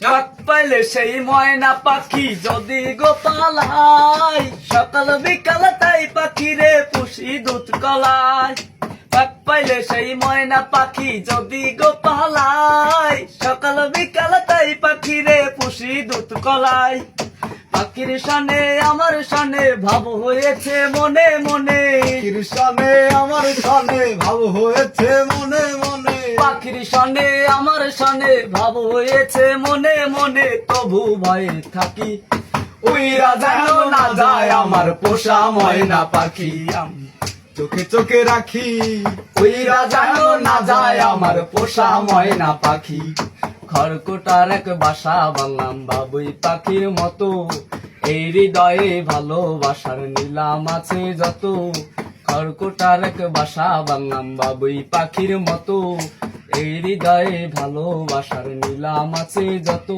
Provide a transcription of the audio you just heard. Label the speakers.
Speaker 1: পাক পাইলে সেই ময়না পাখি যদি গোপালাই, সকাল বিকাল তাই পাখি রে পুষি দুধ কলাই। পাক পাইলে সেই ময়না পাখি যদি গোপালাই, সকাল বিকাল তাই পাখি রে পুষি দুধ কলাই। পাখির সনে আমার সনে ভাব হয়েছে মনে মনে,
Speaker 2: পাখির সনে আমার সনে ভাব হয়েছে মনে মনে,
Speaker 1: পাখির সনে আমার সনে ভাব হয়েছে মনে মনে। তবু ভয়ে থাকি উইরা যেন না যায় আমার পোষা ময়না পাখি,
Speaker 2: চোখে চোখে রাখি
Speaker 1: উইরা যেন না যায় আমার পোষা ময়না পাখি। খড়কুটার এক বাসা বাংলাম বাবুই পাখির মতো, এই হৃদয়ে ভালোবাসার নিলাম আছে যত। খড়কুটার এক বাসা বাংলাম বাবুই পাখির মতো, এই হৃদয়ে ভালোবাসার নিলাম আছে যত।